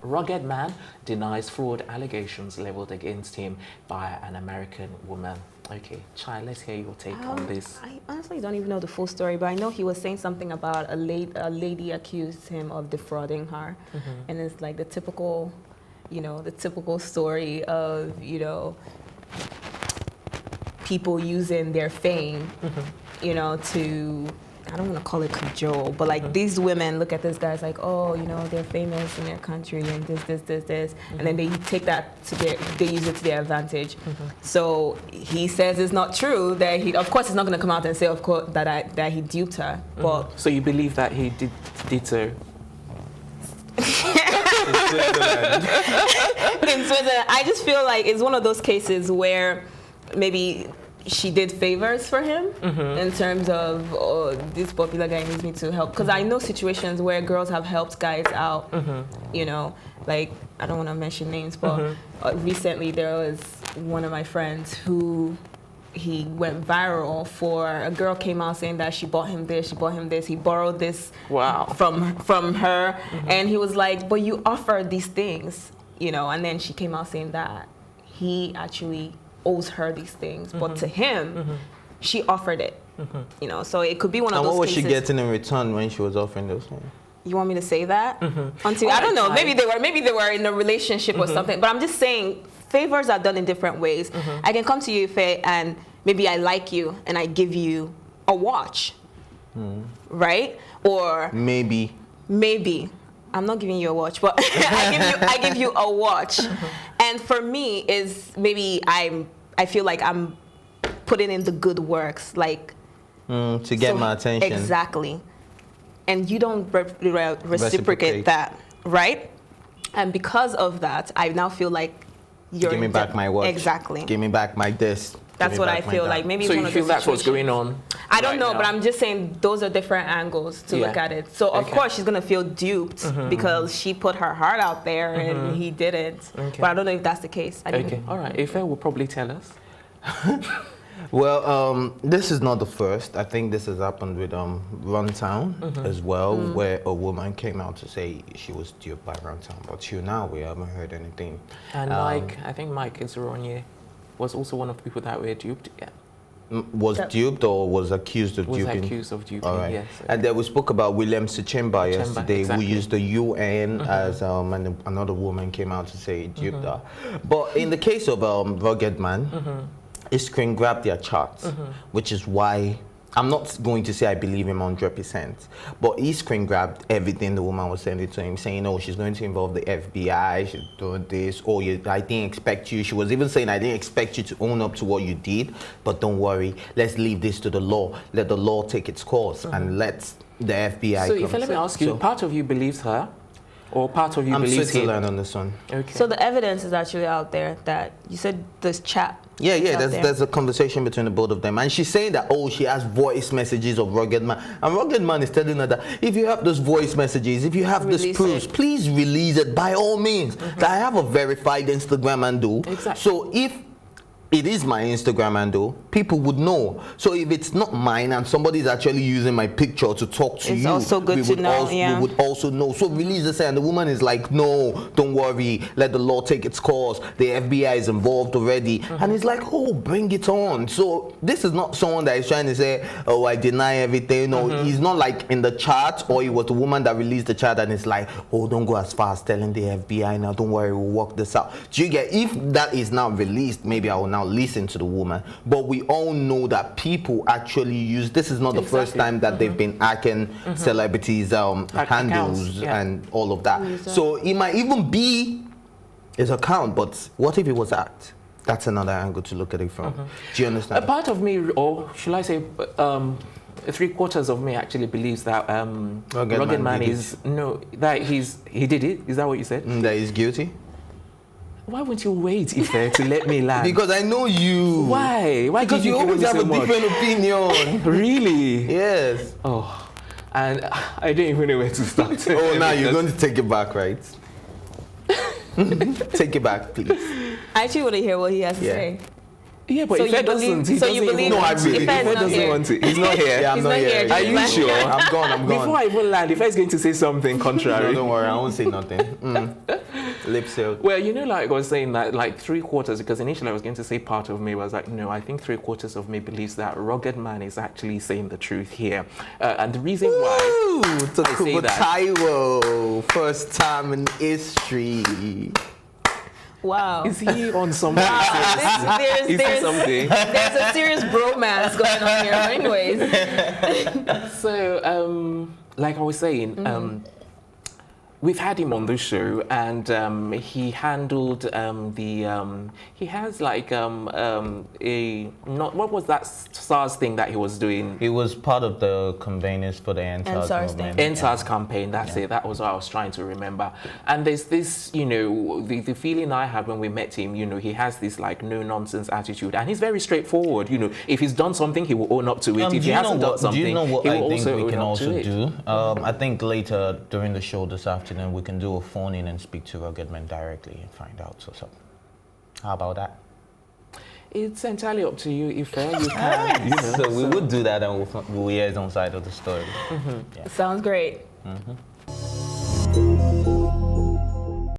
Ruggedman denies fraud allegations leveled against him by an American woman. Okay, Chai, let's hear your take on this. I honestly don't even know the full story, but I know he was saying something about a lady accused him of defrauding her. And it's like the typical, the typical story of, people using their fame, to, I don't want to call it cajole, but like these women look at this guy's like, oh, they're famous in their country and this, and then they take that they use it to their advantage. So he says it's not true that of course he's not going to come out and say, of course, that he duped her. But so you believe that he did so? In Switzerland, I just feel like it's one of those cases where maybe she did favors for him in terms of, oh, this popular guy needs me to help. Because I know situations where girls have helped guys out, like, I don't want to mention names, but recently there was one of my friends who he went viral for. A girl came out saying that she bought him this, he borrowed this from her, and he was like, but you offered these things, and then she came out saying that he actually owes her these things, but to him, she offered it. So it could be one of those cases. And what was she getting in return when she was offering those things? You want me to say that? Until I don't know. Maybe they were in a relationship or something. But I'm just saying, favors are done in different ways. I can come to you, Faye, and maybe I like you, and I give you a watch, right? Or maybe. I'm not giving you a watch, but I give you a watch. And for me is maybe I feel like I'm putting in the good works, like to get my attention. Exactly. And you don't reciprocate that, right? And because of that, I now feel like you're give me back my watch. Exactly. Give me back my this. That's what I feel like. Maybe so it's you one of feel those that's what's going on? I don't know, but I'm just saying those are different angles to look at it. So of course she's gonna feel duped because she put her heart out there and he didn't. But I don't know if that's the case. All right. Ife will probably tell us. Well, this is not the first. I think this has happened with Runtown as well, where a woman came out to say she was duped by Runtown. But till now, we haven't heard anything. And Mike, I think Mike Izuronye was also one of the people that were duped. Yeah. Was duped or was accused of duping? Was accused of duping, all right. yes. And then we spoke about William Sichemba yesterday, who used the UN as, and another woman came out to say duped her. But in the case of Ruggedman, he screen grabbed their charts, which is why I'm not going to say I believe him 100%, but he screen grabbed everything the woman was sending to him, saying, oh, she's going to involve the FBI, she's doing this, or I didn't expect you. She was even saying, I didn't expect you to own up to what you did, but don't worry, let's leave this to the law. Let the law take its course and let the FBI So if let me ask you, part of you believes her, or part of you believes him? I'm Switzerland on this one. Okay. So the evidence is actually out there that you said this chat. Yeah, there's a conversation between the both of them. And she's saying that, oh, she has voice messages of Ruggedman. And Ruggedman is telling her that if you have those voice messages, if you have those proofs, please release it by all means. I have a verified Instagram handle. Exactly. So if it is my Instagram handle, people would know. So if it's not mine and somebody's actually using my picture to talk to it's also good to know, we would also know. So release this, and the woman is like, no, don't worry, let the law take its course. The FBI is involved already. And it's like, oh, bring it on. So this is not someone that is trying to say, oh, I deny everything. No, he's not like in the chat, or it was the woman that released the chat and it's like, oh, don't go as far as telling the FBI now, don't worry, we'll work this out. Do you get, if that is now released, maybe I will now listen to the woman. But we all know that people actually use, this is not the first time that they've been hacking celebrities handles and all of that. So it might even be his account, but what if it was hacked? That's another angle to look at it from. Do you understand? A part of me, or shall I say, 3/4 of me actually believes that Ruggedman is he did it. Is that what you said? That he's guilty. Why won't you wait, Ife, to let me land? Because I know you. Why? Why? Because you always have a different opinion. Really? Yes. Oh, and I don't even know where to start. Oh, now you're going to take it back, right? Take it back, please. I actually want to hear what he has to say. Yeah, but So Ife you doesn't. believe- He so doesn't you even believe No, I want to. really- Ife Ife is not doesn't here. want to. He's not here. Yeah, I'm He's not not here. here. Are you Just sure? I'm gone. Before I even land, Ife is going to say something contrary. No, don't worry, I won't say nothing. Lip silk. Well, you know, like I was saying that, like 3/4, because initially I was going to say part of me, was like, no, I think 3/4 of me believes that Ruggedman is actually saying the truth here. And the reason why Ooh, I say that. Taiwo, first time in history. Wow. Is he on something? There's, Is he there's, something? there's a serious bromance going on here. Anyways, So, like I was saying, we've had him on the show, and he handled he has like what was that SARS thing that he was doing? He was part of the conveners for the NSARS NSARS movement. thing. NSARS campaign, that's it. That was what I was trying to remember. And there's this, you know, the feeling I had when we met him, you know, he has this like no nonsense attitude, and he's very straightforward. You know, if he's done something, he will own up to it. If he hasn't done something, do you know what he I will think also we own can up also to it. do? I think later during the show this afternoon, we can do a phone in and speak to Ruggedman directly and find out what's up. How about that? It's entirely up to you. If you can, you know. So we would do that, and we'll hear his own side of the story. sounds great.